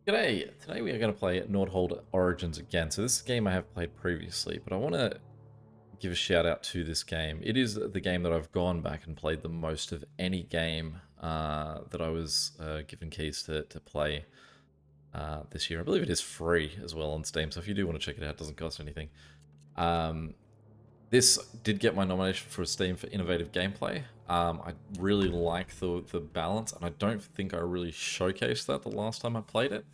G'day! Today we are going to play Nordhold Origins again. So this is a game I have played previously, but I want to give a shout out to this game. It is the game that I've gone back and played the most of any game that I was given keys to play this year. I believe it is free as well on Steam, so if you do want to check it out, it doesn't cost anything. This did get my nomination for Steam for innovative gameplay. I really like the balance, and I don't think I really showcased that the last time I played it.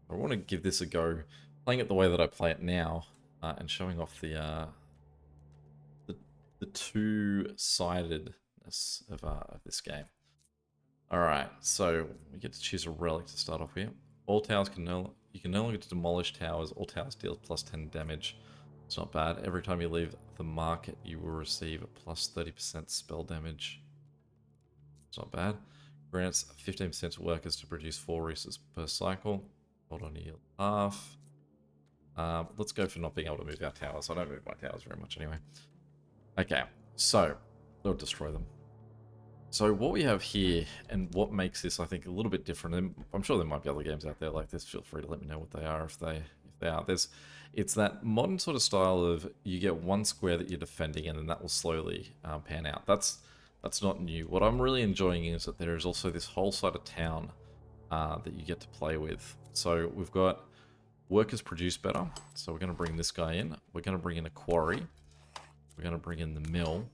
I want to give this a go, playing it the way that I play it now, and showing off the, the two-sidedness of this game. All right, so we get to choose a relic to start off here. All towers you can no longer demolish towers. All towers deal plus 10 damage. It's not bad. Every time you leave the market, you will receive a plus 30% spell damage. It's not bad. Grants 15% to workers to produce 4 resources per cycle. Hold on to yield half. Let's go for not being able to move our towers. I don't move my towers very much anyway. Okay, so we'll destroy them. So what we have here, and what makes this, I think, a little bit different, and I'm sure there might be other games out there like this. Feel free to let me know what they are if they are. It's that modern sort of style of you get one square that you're defending, and then that will slowly pan out. That's not new. What I'm really enjoying is that there is also this whole side of town that you get to play with. So we've got workers produce better. So we're going to bring this guy in. We're going to bring in a quarry. We're going to bring in the mill.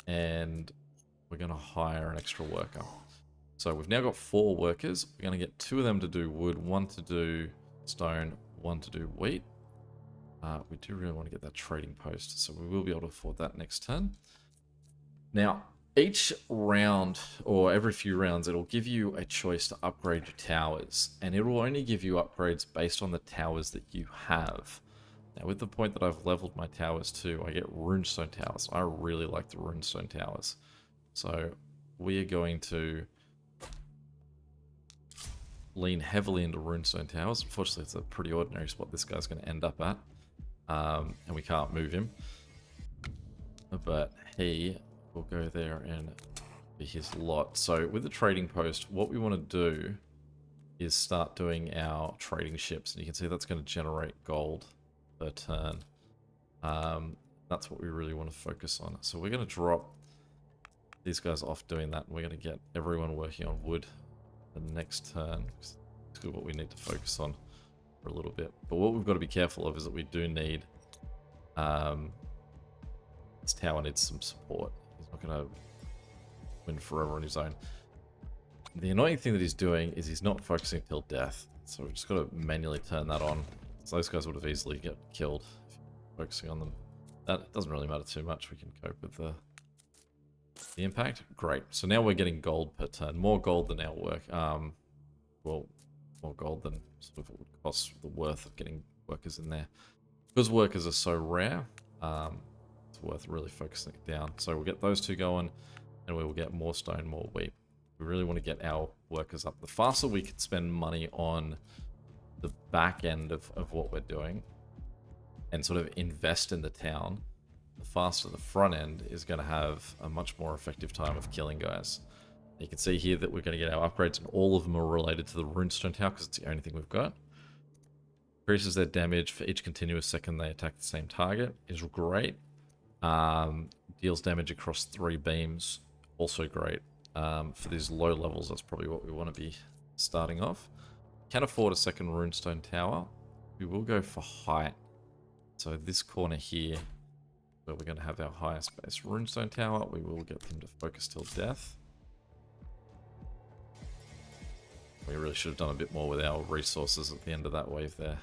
And we're going to hire an extra worker. So we've now got 4 workers. We're going to get 2 of them to do wood, 1 to do stone, 1 to do wheat. We do really want to get that trading post, so we will be able to afford that next turn. Now, each round, or every few rounds, it'll give you a choice to upgrade your towers, and it will only give you upgrades based on the towers that you have. Now, with the point that I've leveled my towers to, I get runestone towers. I really like the runestone towers. So we are going to lean heavily into runestone towers. Unfortunately, it's a pretty ordinary spot this guy's going to end up at. And we can't move him. But he will go there and be his lot. So with the trading post, what we want to do is start doing our trading ships. And you can see that's going to generate gold per turn. That's what we really want to focus on. So we're going to drop these guys off doing that. And we're going to get everyone working on wood the next turn. It's what we need to focus on for a little bit. But what we've got to be careful of is that we do need... this tower needs some support. He's not going to win forever on his own. The annoying thing that he's doing is he's not focusing till death. So we've just got to manually turn that on. So those guys would have easily get killed if you're focusing on them. That doesn't really matter too much. We can cope with the impact. Great. So now we're getting gold per turn. More gold than our work. Well, more gold than sort of it would cost the worth of getting workers in there. Because workers are so rare, it's worth really focusing it down. So we'll get those 2 going, and we will get more stone, more wheat. We really want to get our workers up. The faster we can spend money on the back end of what we're doing and sort of invest in the town, the faster the front end is going to have a much more effective time of killing guys. You can see here that we're going to get our upgrades, and all of them are related to the runestone tower because it's the only thing we've got. Increases their damage for each continuous second they attack the same target is great. Deals damage across 3 beams, also great. For these low levels, that's probably what we want to be starting off. Can afford a second runestone tower. We will go for height. So this corner here, where we're going to have our highest base runestone tower, we will get them to focus till death. We really should have done a bit more with our resources at the end of that wave there.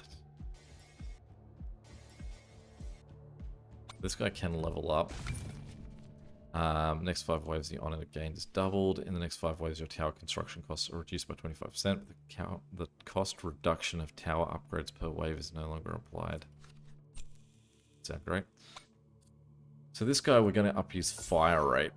This guy can level up. Next 5 waves, the honor gain is doubled. In the next 5 waves, your tower construction costs are reduced by 25%. The cost reduction of tower upgrades per wave is no longer applied. Sound great. So this guy, we're going to up his fire rate.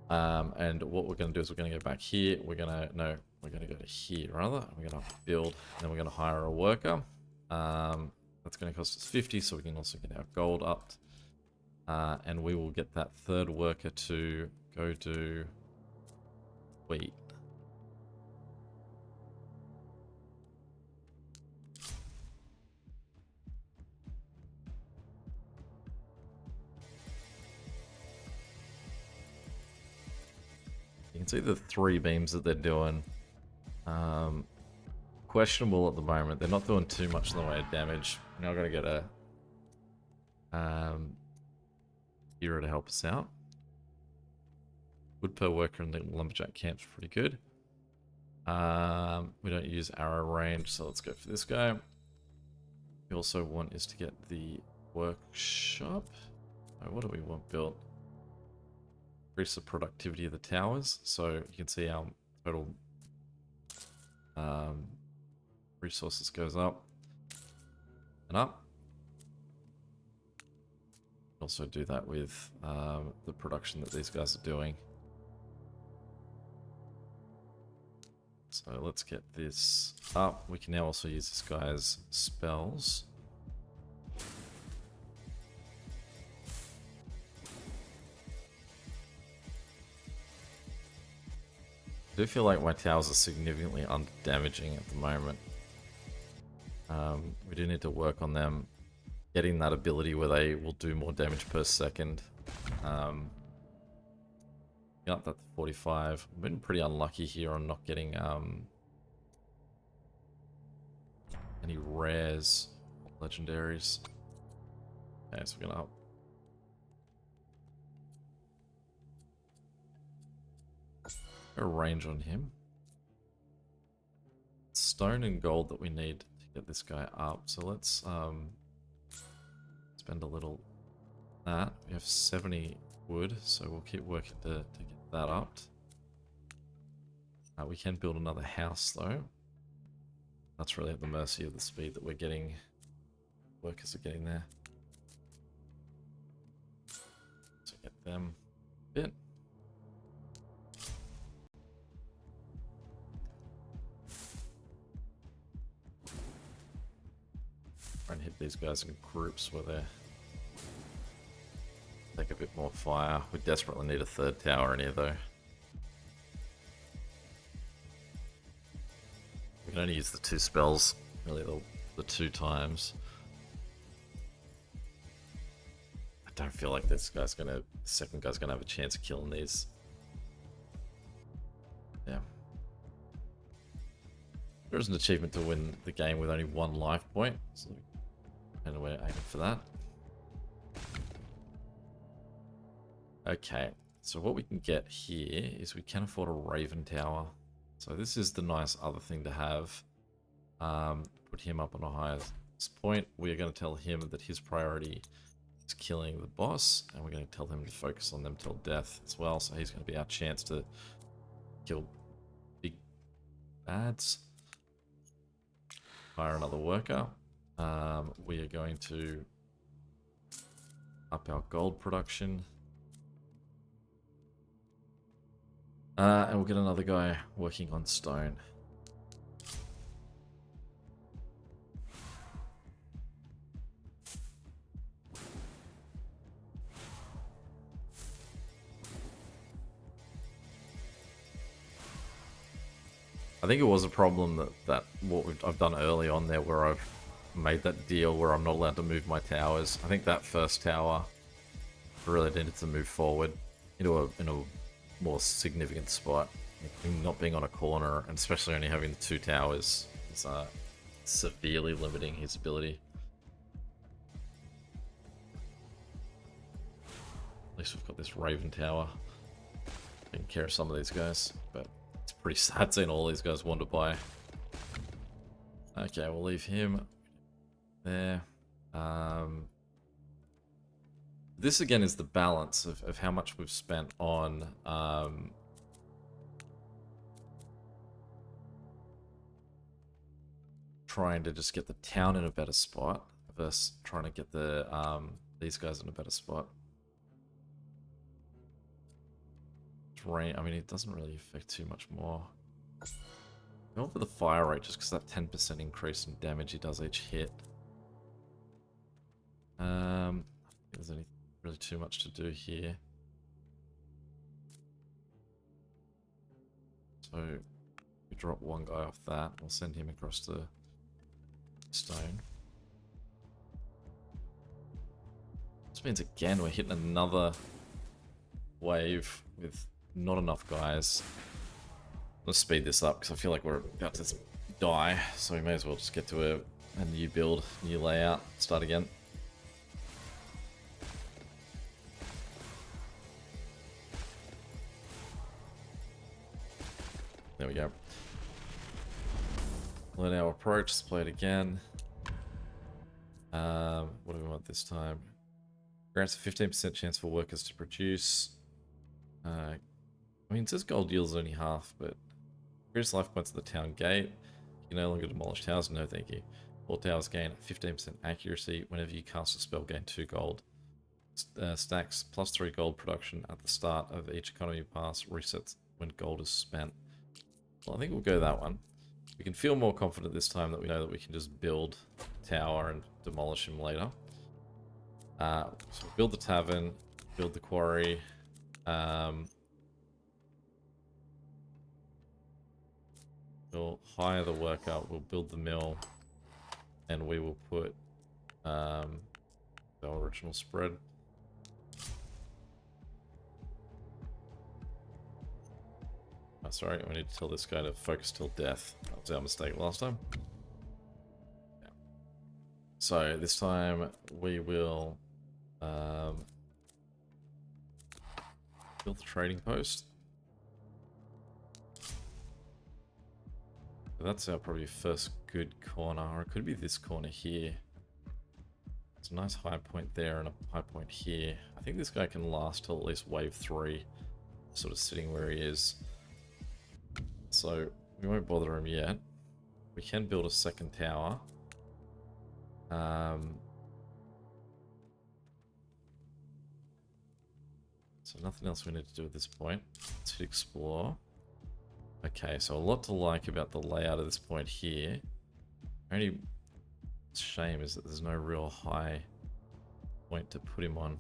And what we're going to do is we're going to go back here. We're going to go to here rather. We're going to build, and then we're going to hire a worker. That's going to cost us 50, so we can also get our gold upped. And we will get that 3rd worker to go do wheat. see the 3 beams that they're doing. Questionable at the moment. They're not doing too much in the way of damage. Now I've got to get a hero to help us out. Wood per worker in the lumberjack camp's pretty good. We don't use arrow range, so let's go for this guy. We also want is to get the workshop. Oh, what do we want built? Increase the productivity of the towers, so you can see our total resources goes up and up. Also do that with the production that these guys are doing. So let's get this up. We can now also use this guy's spells. I do feel like my towers are significantly under damaging at the moment. We do need to work on them getting that ability where they will do more damage per second. Got that to 45. I've been pretty unlucky here on not getting any rares, legendaries. Okay, so we're gonna up. A range on him. Stone and gold that we need to get this guy up. So let's spend a little that. We have 70 wood, so we'll keep working to get that up. We can build another house though. That's really at the mercy of the speed that we're getting. Workers are getting there. So get them a bit. Try and hit these guys in groups where they take a bit more fire. We desperately need a 3rd tower in here though. We can only use the 2 spells, really the 2 times. I don't feel like this guy's gonna, the second guy's gonna have a chance of killing these. Yeah. There is an achievement to win the game with only 1 life point, so and we're aiming for that. Okay, so what we can get here is we can afford a Raven Tower. So this is the nice other thing to have. Put him up on a highest point. We're going to tell him that his priority is killing the boss, and we're going to tell him to focus on them till death as well. So he's going to be our chance to kill big bads. Hire another worker. We are going to up our gold production. And we'll get another guy working on stone. I think it was a problem that what I've done early on there where I've made that deal where I'm not allowed to move my towers. I think that first tower really needed to move forward into a more significant spot. Not being on a corner, and especially only having the 2 towers, is severely limiting his ability. At least we've got this Raven Tower taking care of some of these guys, but it's pretty sad seeing all these guys wander by. Okay, we'll leave him there. This again is the balance of how much we've spent on trying to just get the town in a better spot versus trying to get the these guys in a better spot. Rain, I mean, it doesn't really affect too much more. Go for the fire rate just because that 10% increase in damage he does each hit. I don't think there's anything really too much to do here. So we drop 1 guy off that. We'll send him across to stone. This means again we're hitting another wave with not enough guys. Let's speed this up because I feel like we're about to die, so we may as well just get to a new build, new layout, start again. There we go. Learn our approach, let's play it again. What do we want this time? Grants a 15% chance for workers to produce. I mean, it says gold yields only half, but increase life points at the town gate. You can no longer demolish towers. No, thank you. All towers gain 15% accuracy. Whenever you cast a spell, gain 2 gold. Stacks +3 gold production at the start of each economy pass. Resets when gold is spent. Well, I think we'll go that one. We can feel more confident this time that we know that we can just build a tower and demolish him later. So build the tavern, build the quarry. We'll hire the worker, we'll build the mill, and we will put the original spread. Oh, sorry, we need to tell this guy to focus till death. That was our mistake last time. Yeah. So this time we will build the trading post. That's our probably first good corner, or it could be this corner here. It's a nice high point there and a high point here. I think this guy can last till at least wave 3, sort of sitting where he is. So we won't bother him yet. We can build a second tower. So nothing else we need to do at this point. Let's hit explore. Okay, so a lot to like about the layout of this point here. Only shame is that there's no real high point to put him on.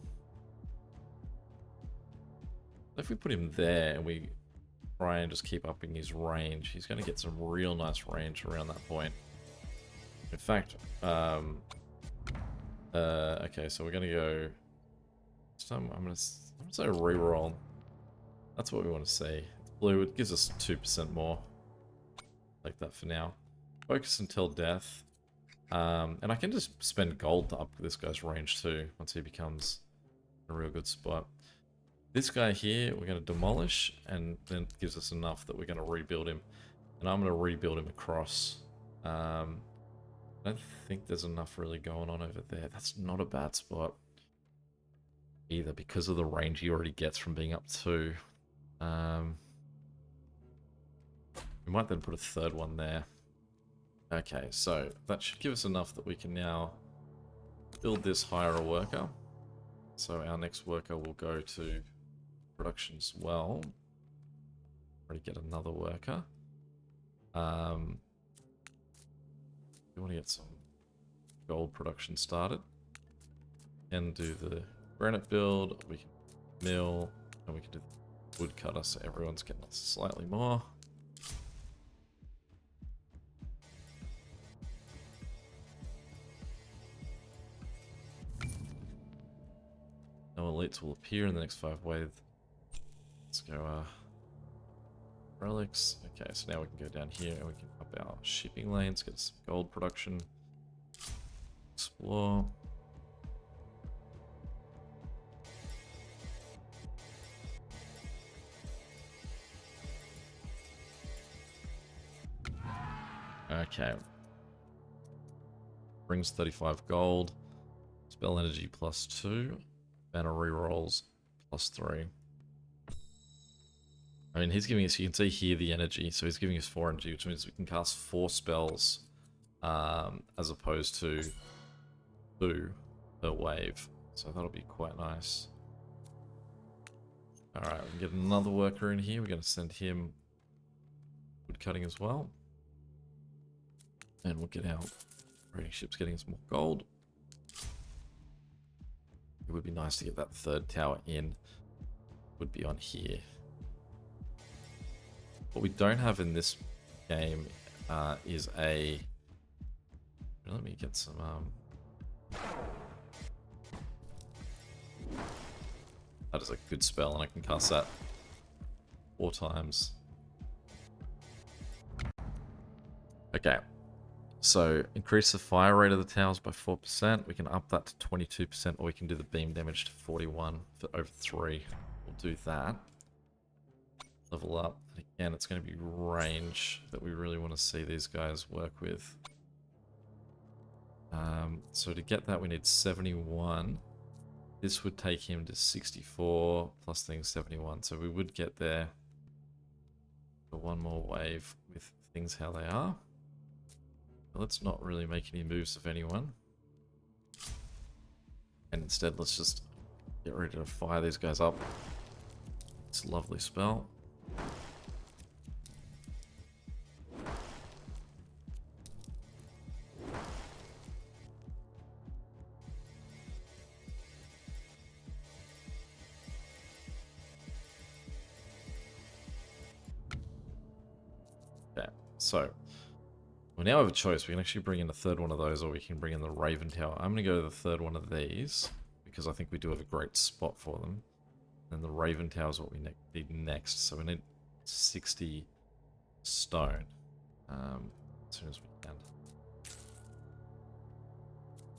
If we put him there and we try and just keep upping his range, he's going to get some real nice range around that point. In fact, okay, so we're going to go... This time I'm going to say reroll. That's what we want to see. Blue, it gives us 2% more. Like that for now. Focus until death. And I can just spend gold to up this guy's range too, once he becomes a real good spot. This guy here, we're going to demolish, and then it gives us enough that we're going to rebuild him. And I'm going to rebuild him across. I don't think there's enough really going on over there. That's not a bad spot either, because of the range he already gets from being up 2. We might then put a third one there. Okay, so that should give us enough that we can now build this, hire a worker. So our next worker will go to production as well. Already get another worker. We want to get some gold production started. And do the granite build, we can mill, and we can do the woodcutter, so everyone's getting slightly more. No elites will appear in the next 5 waves. Let's go relics. Okay, so now we can go down here and we can up our shipping lanes, get some gold production. Explore. Okay. Brings 35 gold. Spell energy +2. Banner rerolls +3. I mean, he's giving us, you can see here the energy, so he's giving us 4 energy, which means we can cast 4 spells as opposed to 2 per wave. So that'll be quite nice. Alright, we can get another worker in here. We're going to send him woodcutting as well. And we'll get our trading ships getting us more gold. It would be nice to get that third tower in. Would be on here. What we don't have in this game is a... Let me get some... That is a good spell, and I can cast that 4 times. Okay. So increase the fire rate of the towers by 4%. We can up that to 22%, or we can do the beam damage to 41 for over 3. We'll do that. Level up. And again, it's going to be range that we really want to see these guys work with. So to get that, we need 71. This would take him to 64 plus things 71. So we would get there for one more wave with things how they are. Let's not really make any moves of anyone. And instead, let's just get ready to fire these guys up. It's a lovely spell. Okay, so we now have a choice. We can actually bring in a third one of those, or we can bring in the Raven Tower. I'm going to go to the third one of these, because I think we do have a great spot for them. And the Raven Tower is what we need next. So we need 60 stone. As soon as we can.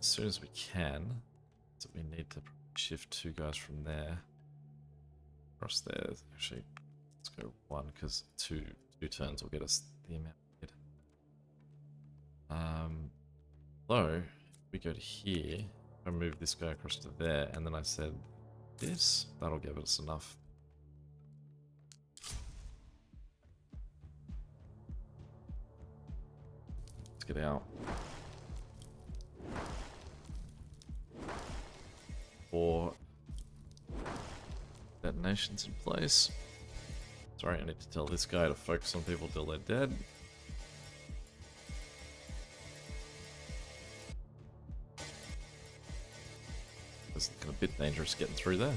As soon as we can. So we need to shift 2 guys from there. Across there. Actually, let's go 1, because two turns will get us the amount we need. So, if we go to here, I move this guy across to there, and then I said this, that'll give us enough. Let's get out. 4 detonations in place. Sorry, I need to tell this guy to focus on people till they're dead. It's looking a bit dangerous getting through there.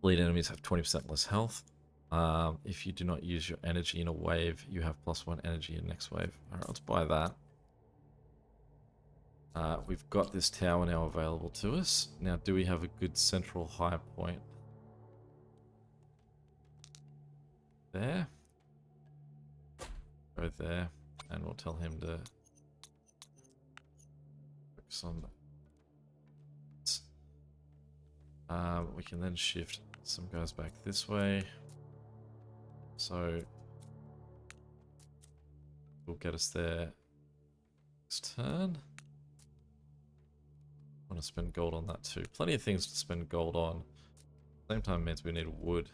Bleed enemies have 20% less health. If you do not use your energy in a wave, you have +1 energy in next wave. Alright, let's buy that. We've got this tower now available to us. Now, do we have a good central high point? There. Go there, and we'll tell him to focus on that. We can then shift some guys back this way. So we'll get us there next turn. I want to spend gold on that too. Plenty of things to spend gold on. At the same time means we need wood.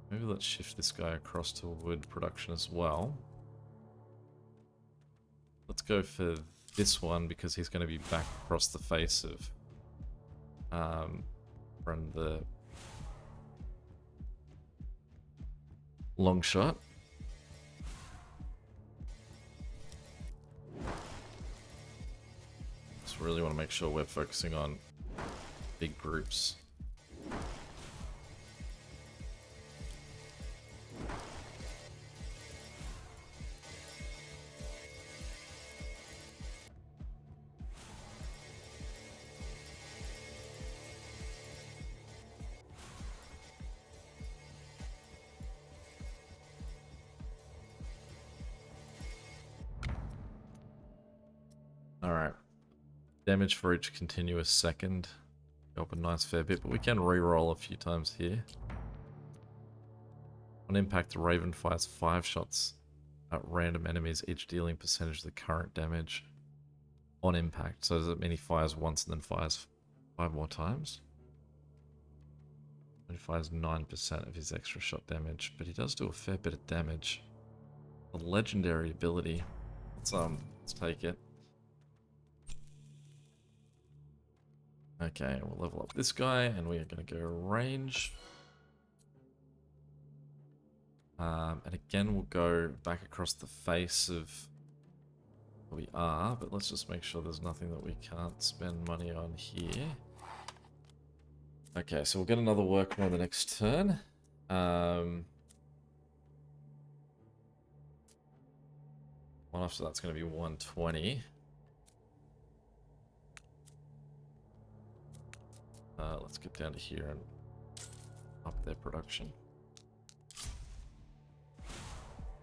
Maybe let's shift this guy across to wood production as well. Let's go for this one because he's going to be back across the face of from the long shot. Just really want to make sure we're focusing on big groups. Alright. Damage for each continuous second. Go up a nice fair bit, but we can re-roll a few times here. On impact, the Raven fires 5 shots at random enemies, each dealing percentage of the current damage on impact. So does it mean he fires once and then fires 5 more times? He fires 9% of his extra shot damage, but he does do a fair bit of damage. A legendary ability. Let's take it. Okay, we'll level up this guy, and we are going to go range. And again, we'll go back across the face of where we are, but let's just make sure there's nothing that we can't spend money on here. Okay, so we'll get another worker on the next turn. One after that's going to be 120. Let's get down to here and up their production.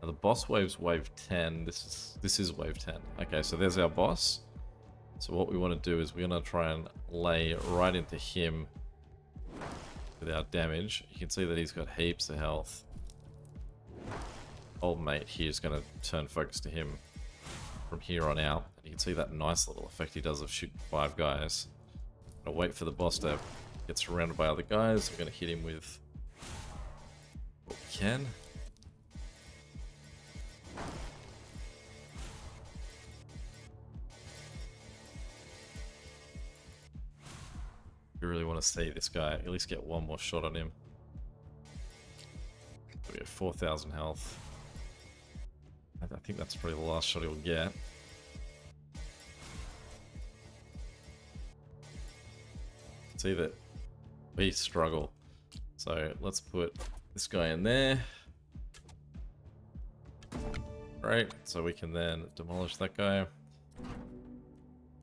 Now the boss wave's wave 10. This is wave 10. Okay, so there's our boss. So what we want to do is we're going to try and lay right into him without damage. You can see that he's got heaps of health. Old mate here is going to turn focus to him from here on out. And you can see that nice little effect he does of shooting 5 guys. Gonna wait for the boss to get surrounded by other guys. We're going to hit him with what we can. We really want to see this guy at least get one more shot on him. We have 4,000 health. I think that's probably the last shot he'll get. See that we struggle. So let's put this guy in there. Right, so we can then demolish that guy.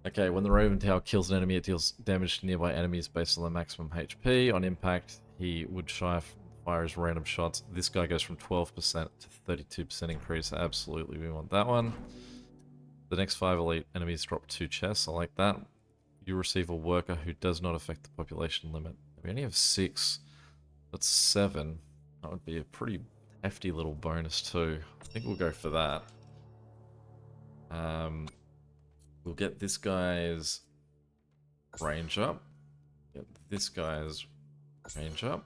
Okay, when the Raven Tower kills an enemy, it deals damage to nearby enemies based on the maximum HP. On impact, he would fire his random shots. This guy goes from 12% to 32% increase. Absolutely, we want that one. The next 5 elite enemies drop 2 chests. I like that. You receive a worker who does not affect the population limit. We only have 6. That's 7. That would be a pretty hefty little bonus too. I think we'll go for that. We'll get this guy's range up. Get this guy's range up.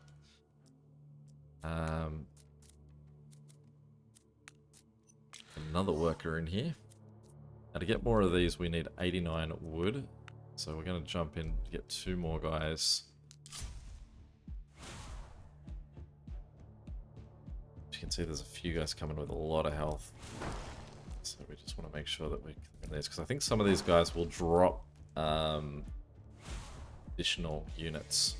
Another worker in here. Now to get more of these, we need 89 wood. So we're going to jump in to get 2 more guys. As you can see, there's a few guys coming with a lot of health. So we just want to make sure that we can these, because I think some of these guys will drop additional units.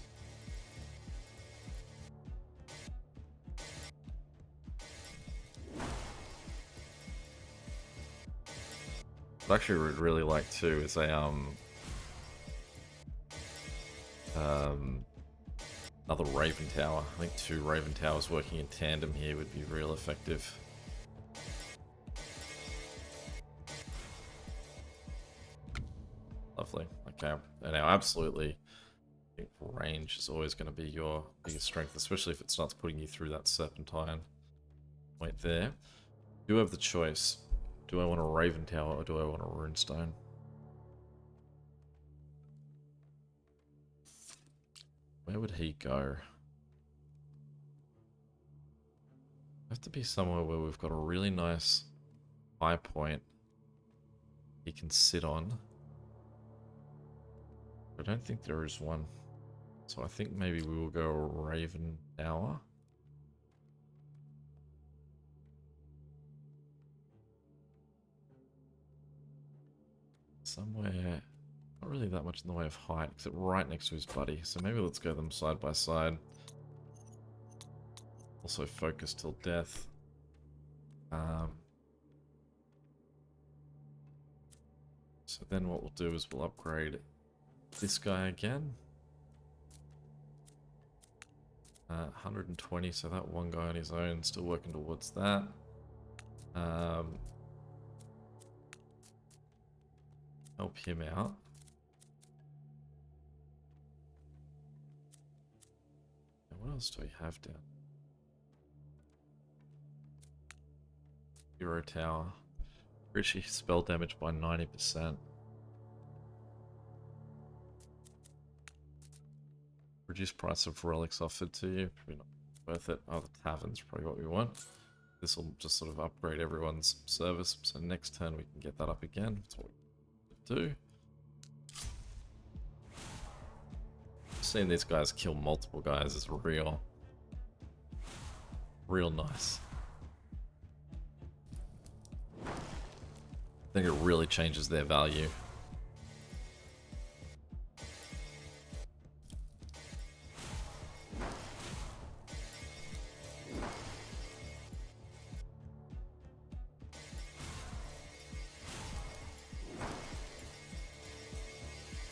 What I actually would really like too is a another Raven Tower. I think 2 Raven Towers working in tandem here would be real effective. Lovely. Okay. And now absolutely, I think range is always going to be your biggest strength, especially if it starts putting you through that serpentine point there. You have the choice. Do I want a Raven Tower or do I want a Runestone? Where would he go? Have to be somewhere where we've got a really nice high point he can sit on. I don't think there is one. So I think maybe we will go Raven Tower. Somewhere, not really that much in the way of height, except right next to his buddy. So maybe let's go them side by side. Also focus till death. So then what we'll do is we'll upgrade this guy again. 120, so that one guy on his own, still working towards that. Help him out. And what else do we have down? Hero Tower. Richie spell damage by 90%. Reduced price of relics offered to you. Probably not worth it. Oh, the tavern's probably what we want. This will just sort of upgrade everyone's service. So next turn we can get that up again. That's what we do. Seeing these guys kill multiple guys is real nice. I think it really changes their value.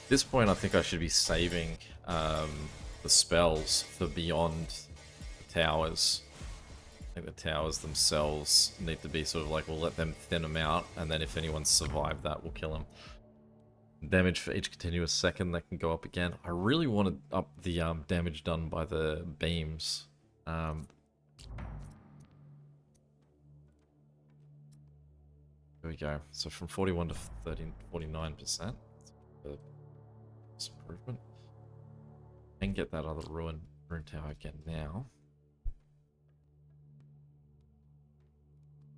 this point, I think I should be saving the spells for beyond the towers. I think the towers themselves need to be sort of like, we'll let them thin them out, and then if anyone survived that, we'll kill them. Damage for each continuous second that can go up again. I really want to up the damage done by the beams. There we go. So from 41 to 49%. Improvement. And get that other rune tower again now.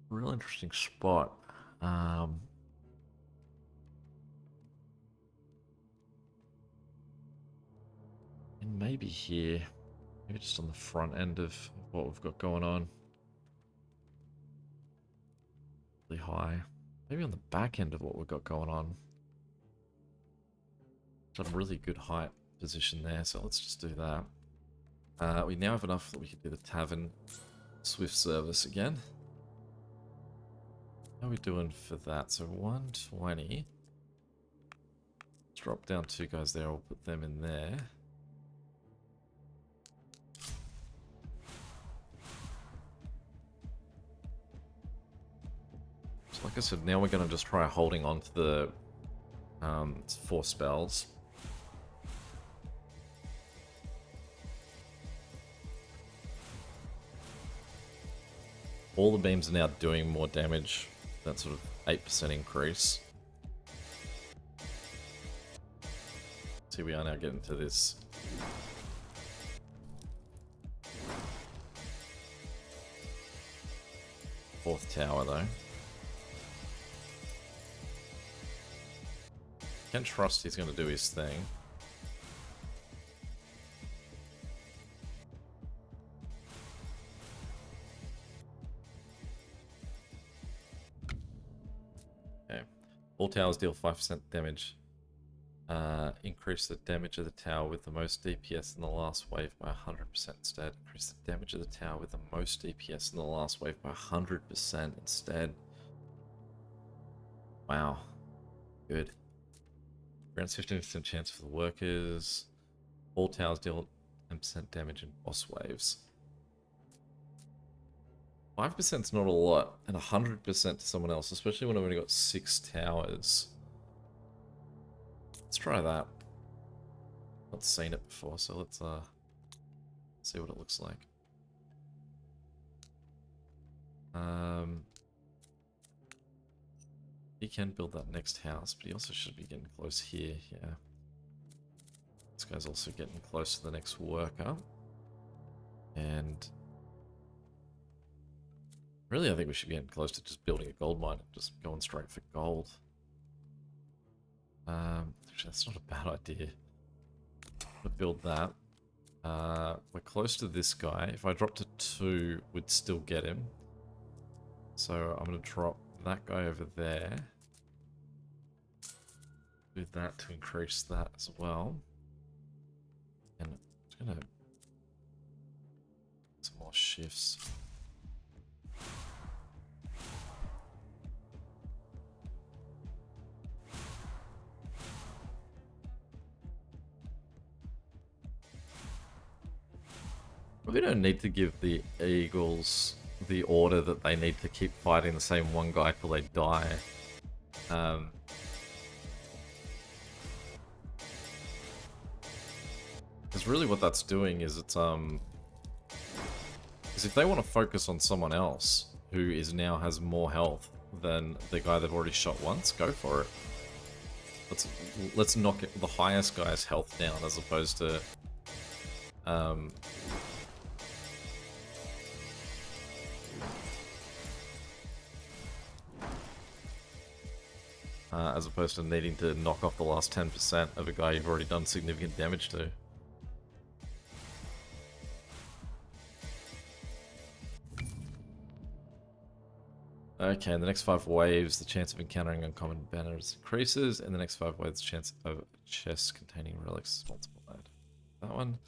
Real interesting spot. And maybe here, maybe just on the front end of what we've got going on. Really high. Maybe on the back end of what we've got going on. Some really good height position there, so let's just do that. We now have enough that we can do the tavern swift service again. How are we doing for that? So 120. Let's drop down 2 guys there, we'll put them in there. So like I said, now we're going to just try holding on to the 4 spells. All the beams are now doing more damage. That sort of 8% increase. See, we are now getting to this. Fourth tower, though. Can't trust he's going to do his thing. Okay. All towers deal 5% damage. Increase the damage of the tower with the most DPS in the last wave by 100% instead. Increase the damage of the tower with the most DPS in the last wave by 100% instead. Wow. Good. Grants 15% chance for the workers. All towers deal 10% damage in boss waves. 5% is not a lot, and 100% to someone else, especially when I've only got 6 towers. Let's try that. Not seen it before, so let's see what it looks like. He can build that next house, but he also should be getting close here, yeah. This guy's also getting close to the next worker. And really, I think we should be getting close to just building a gold mine and just going straight for gold. Actually, that's not a bad idea. I'm gonna build that. We're close to this guy. If I drop to 2, we'd still get him. So I'm going to drop that guy over there. Do that to increase that as well. And I'm just going to some more shifts. We don't need to give the Eagles the order that they need to keep fighting the same one guy till they die. Because really what that's doing is it's because if they want to focus on someone else who is now has more health than the guy they've already shot once, go for it. Let's knock the highest guy's health down as opposed to needing to knock off the last 10% of a guy you've already done significant damage to. Okay, in the next 5 waves, the chance of encountering uncommon banners increases. In the next 5 waves, the chance of chests containing relics is multiplied. That one.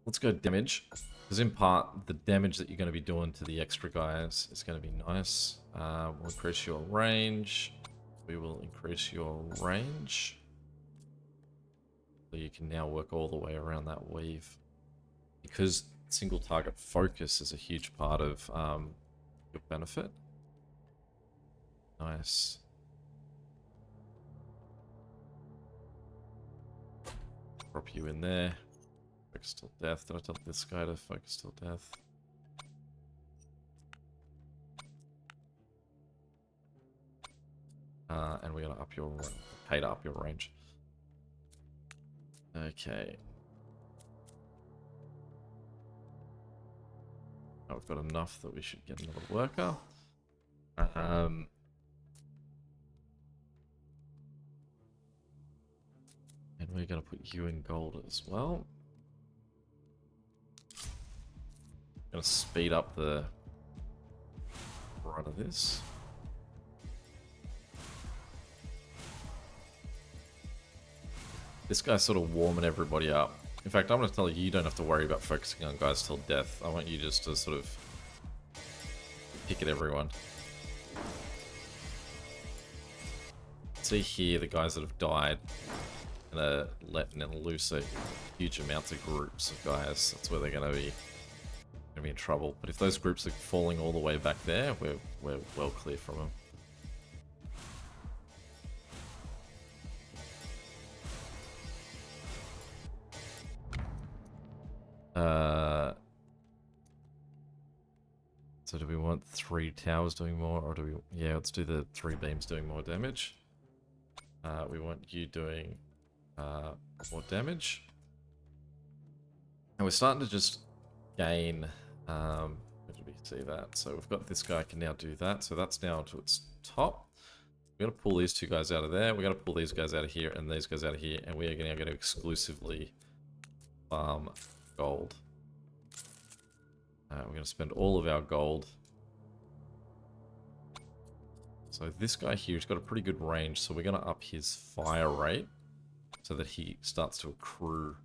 Let's go damage. Because in part, the damage that you're going to be doing to the extra guys is going to be nice. We'll increase your range. We will increase your range. So you can now work all the way around that weave. Because single target focus is a huge part of your benefit. Nice. Drop you in there. Focus till death. Did I tell this guy to focus till death? And we're gonna up your pay to up your range. Okay. Now we've got enough that we should get another worker. And we're gonna put you in gold as well. Gonna speed up the run of this. This guy's sort of warming everybody up. In fact, I'm going to tell you, you don't have to worry about focusing on guys till death. I want you just to sort of pick at everyone. See here, the guys that have died and are letting loose huge amounts of groups of guys. That's where they're going to be in trouble. But if those groups are falling all the way back there, we're well clear from them. So do we want 3 towers doing more, or do we... Yeah, let's do the 3 beams doing more damage. We want you doing more damage. And we're starting to just gain... where did we see that? So we've got this guy can now do that, so that's now to its top. We're going to pull these 2 guys out of there, we're going to pull these guys out of here, and these guys out of here, and we are now going to exclusively farm gold. We're going to spend all of our gold. So this guy here has got a pretty good range, so we're going to up his fire rate so that he starts to accrue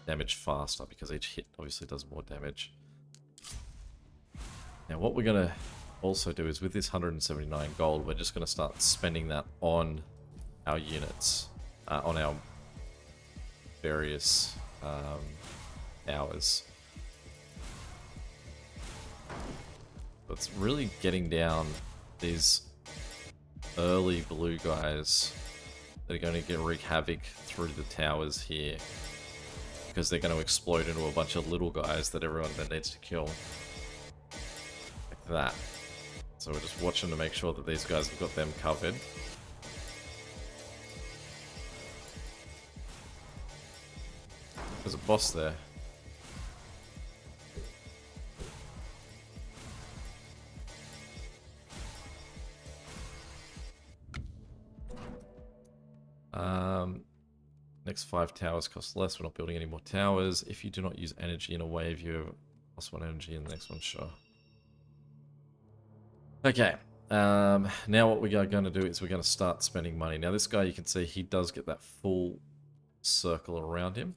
damage faster, because each hit obviously does more damage. Now what we're going to also do is with this 179 gold, we're just going to start spending that on our units, on our various towers. But it's really getting down these early blue guys that are going to wreak havoc through the towers here, because they're going to explode into a bunch of little guys that everyone then needs to kill. Like that. So we're just watching to make sure that these guys have got them covered. There's a boss there. Next 5 towers cost less. We're not building any more towers. If you do not use energy in a wave, you have +1 energy in the next one, sure. Okay. Now what we are going to do is we're going to start spending money. Now this guy, you can see he does get that full circle around him.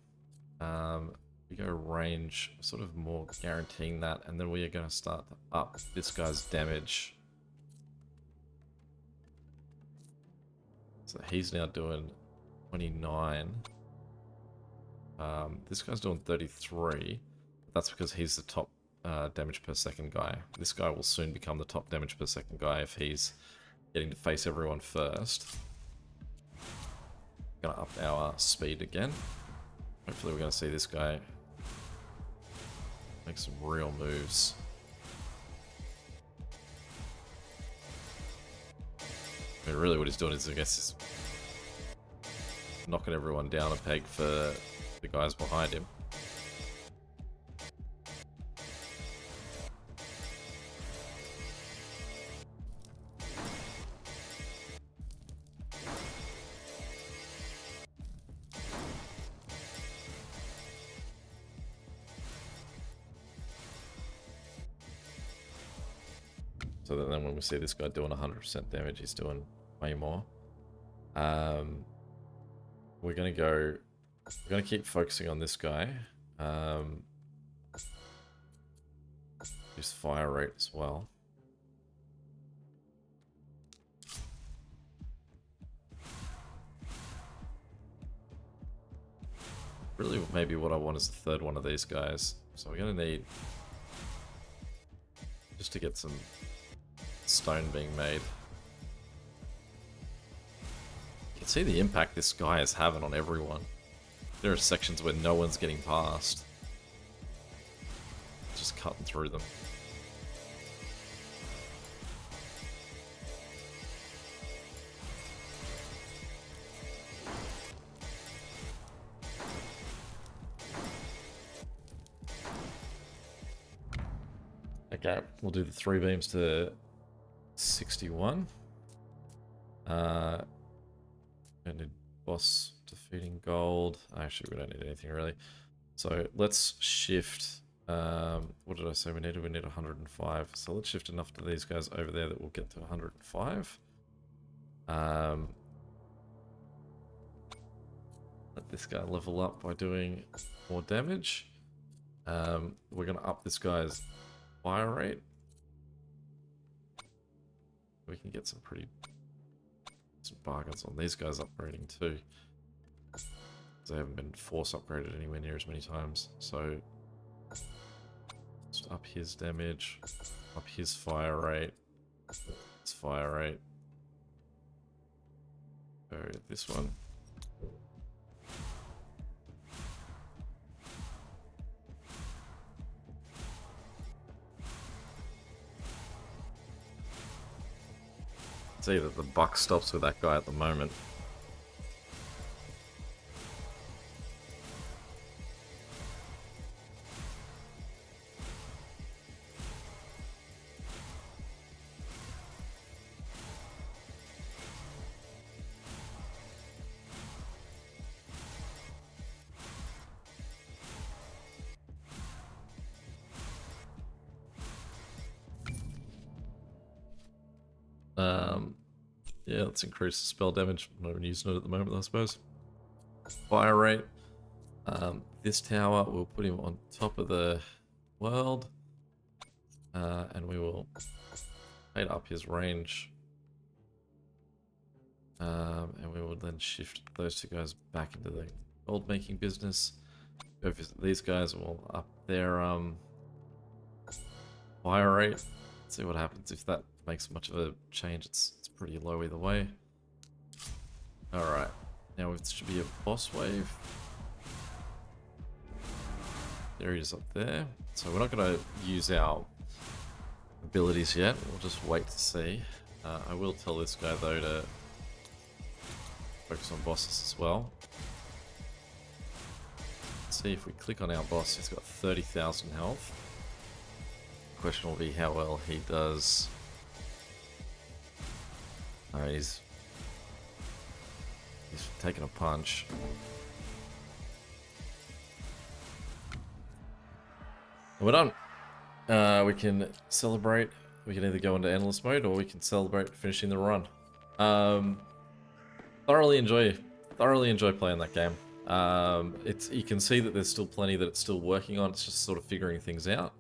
We go range, sort of more guaranteeing that, and then we are going to start to up this guy's damage. So he's now doing 29. This guy's doing 33. That's because he's the top damage per second guy. This guy will soon become the top damage per second guy if he's getting to face everyone first. Gonna up our speed again. Hopefully we're gonna see this guy make some real moves. I mean, really what he's doing is, I guess, is knocking everyone down a peg for the guys behind him. So that then when we see this guy doing 100% damage, he's doing way more. We're gonna keep focusing on this guy. His fire rate as well. Really, maybe what I want is the third one of these guys. So we're going to need... just to get some stone being made. You can see the impact this guy is having on everyone. There are sections where no one's getting past. Just cutting through them. Okay, we'll do the 3 beams to 61. And boss defeating gold. Actually, we don't need anything really. So let's shift. What did I say we needed? We need 105. So let's shift enough to these guys over there that we'll get to 105. Let this guy level up by doing more damage. We're going to up this guy's fire rate. We can get some bargains on these guys upgrading too. They haven't been force upgraded anywhere near as many times. So just up his damage, up his fire rate, his fire rate. Go this one. See that the buck stops with that guy at the moment. Yeah, let's increase the spell damage. I'm not even using it at the moment, I suppose. Fire rate. This tower, we'll put him on top of the world. And we will height up his range. And we will then shift those 2 guys back into the gold making business. Go visit these guys, and we'll up their fire rate. See what happens if that makes much of a change. It's pretty low either way. Alright, now it should be a boss wave. There he is up there. So we're not going to use our abilities yet. We'll just wait to see. I will tell this guy though to focus on bosses as well. Let's see if we click on our boss, he's got 30,000 health. The question will be how well he does. He's taking a punch. And we're done. We can celebrate. We can either go into endless mode or we can celebrate finishing the run. Thoroughly enjoy playing that game. You can see that there's still plenty that it's still working on. It's just sort of figuring things out.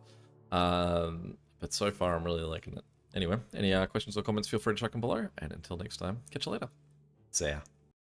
But so far, I'm really liking it. Anyway, any questions or comments, feel free to chuck them below. And until next time, catch you later. See ya.